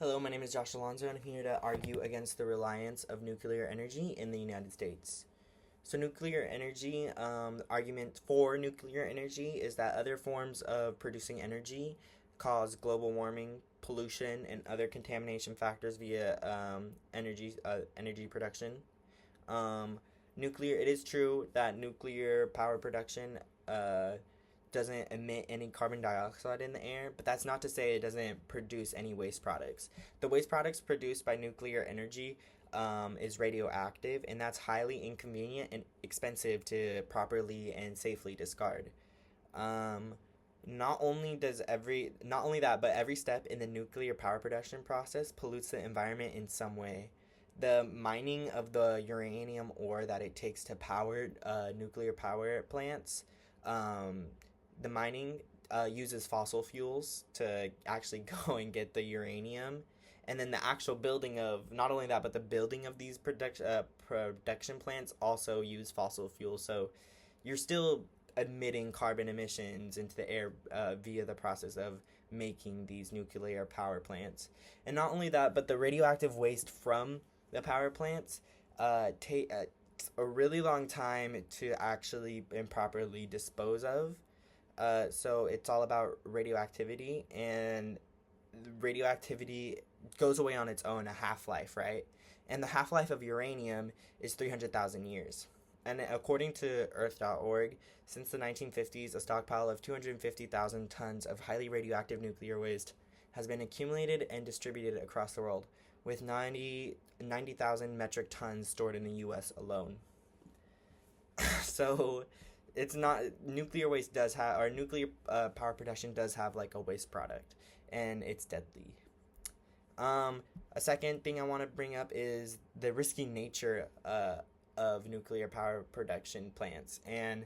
Hello, my name is Josh Alonzo, and I'm here to argue against the reliance of nuclear energy in the United States. So, nuclear energy, argument for nuclear energy is that other forms of producing energy cause global warming, pollution, and other contamination factors via energy production. Um, it is true that nuclear power production doesn't emit any carbon dioxide in the air, but that's not to say it doesn't produce any waste products. The waste products produced by nuclear energy is radioactive, and that's highly inconvenient and expensive to properly and safely discard. Um, not only that, but every step in the nuclear power production process pollutes the environment in some way. The mining of the uranium ore that it takes to power nuclear power plants, um, the mining uses fossil fuels to actually go and get the uranium, and then the actual building of not only that, but the building of these production plants also use fossil fuels. So you're still emitting carbon emissions into the air via the process of making these nuclear power plants. And not only that, but the radioactive waste from the power plants take a really long time to actually and properly dispose of. So it's all about radioactivity, and radioactivity goes away on its own, a half life, right? And the half life of uranium is 300,000 years. And according to Earth.org, since the 1950s, a stockpile of 250,000 tons of highly radioactive nuclear waste has been accumulated and distributed across the world, with 90,000 metric tons stored in the US alone. So it's not nuclear waste does have or nuclear power production does have like a waste product, and it's deadly. A second thing I want to bring up is the risky nature of nuclear power production plants and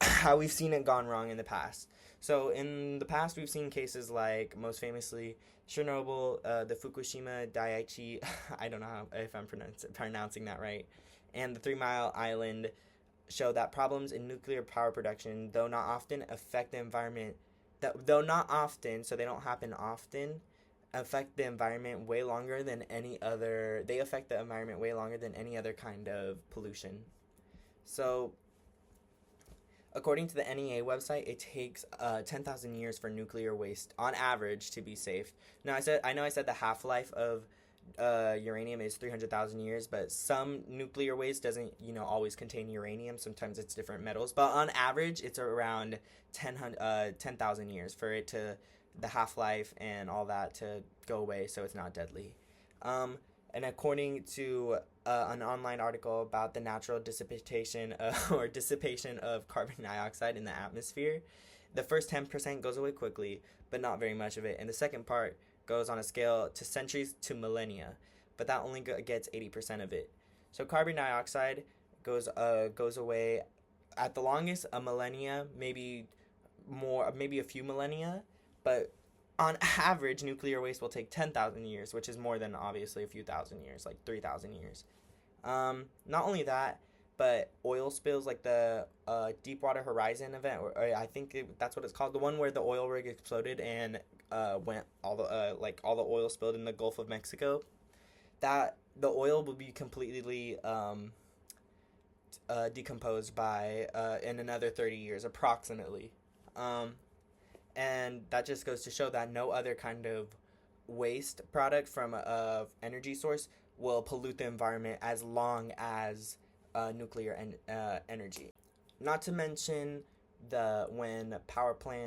how we've seen it gone wrong in the past. So in the past, we've seen cases like, most famously, Chernobyl, the Fukushima Daiichi, I don't know if I'm pronouncing that right, and the 3 Mile Island show that problems in nuclear power production, though not often, affect the environment. Though not often, so they don't happen often, affect the environment way longer than any other. They affect the environment way longer than any other kind of pollution. So, according to the NEA website, it takes 10,000 years for nuclear waste, on average, to be safe. Now, I know I said the half life of uranium is 300,000 years, but some nuclear waste doesn't, always contain uranium. Sometimes it's different metals, but on average, it's around 10,000 years for it to, the half-life and all that to go away, so it's not deadly. And according to an online article about the natural dissipation of carbon dioxide in the atmosphere, the first 10% goes away quickly, but not very much of it, and the second part goes on a scale to centuries to millennia, but that only gets 80% of it. So carbon dioxide goes away at the longest a millennia, maybe more, maybe a few millennia, but on average, nuclear waste will take 10,000 years, which is more than obviously a few thousand years, like 3,000 years. Not only that, but oil spills, like the Deepwater Horizon event, or I think that's what it's called, the one where the oil rig exploded and went all the oil spilled in the Gulf of Mexico. That the oil will be completely decomposed by in another 30 years approximately. And that just goes to show that no other kind of waste product from a energy source will pollute the environment as long as nuclear energy. Not to mention when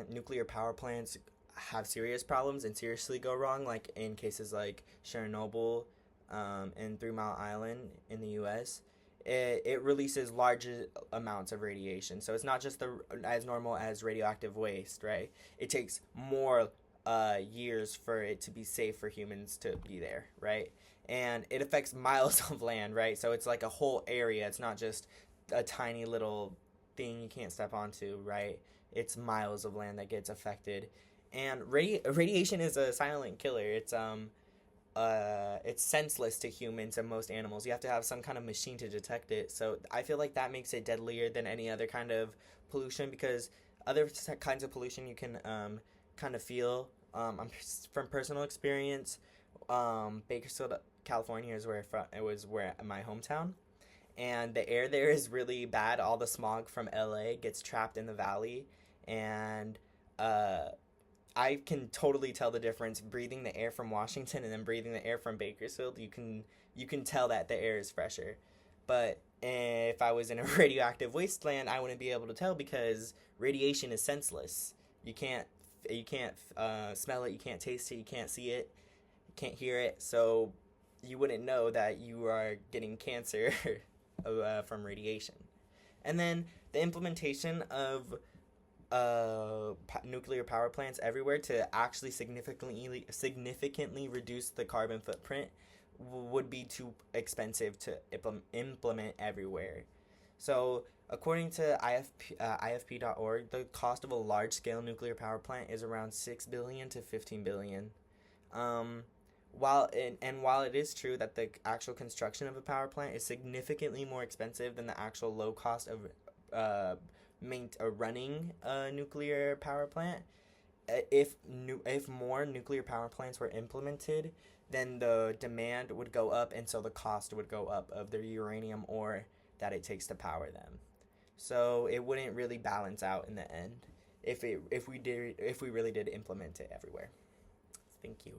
nuclear power plants have serious problems and seriously go wrong, like in cases like Chernobyl and 3 Mile Island in the U.S., it releases large amounts of radiation. So it's not just as normal as radioactive waste, right? It takes more years for it to be safe for humans to be there, right? And it affects miles of land, right? So it's like a whole area. It's not just a tiny little thing you can't step onto, right? It's miles of land that gets affected. And radiation is a silent killer. It's senseless to humans and most animals. You have to have some kind of machine to detect it. So I feel like that makes it deadlier than any other kind of pollution, because other kinds of pollution you can kind of feel. From personal experience, Bakersfield, California is it was where my hometown, and the air there is really bad. All the smog from LA gets trapped in the valley, and uh, I can totally tell the difference breathing the air from Washington and then breathing the air from Bakersfield. You can tell that the air is fresher. But if I was in a radioactive wasteland, I wouldn't be able to tell because radiation is senseless. You can't smell it, you can't taste it, you can't see it, you can't hear it. So you wouldn't know that you are getting cancer from radiation. And then the implementation of nuclear power plants everywhere to actually significantly reduce the carbon footprint would be too expensive to implement everywhere. So, according to IFP.org, the cost of a large-scale nuclear power plant is around 6 billion to 15 billion. Um, while it is true that the actual construction of a power plant is significantly more expensive than the actual low cost of uh, running a nuclear power plant, if more nuclear power plants were implemented, then the demand would go up, and so the cost would go up of the uranium ore that it takes to power them. So it wouldn't really balance out in the end if we really did implement it everywhere. Thank you.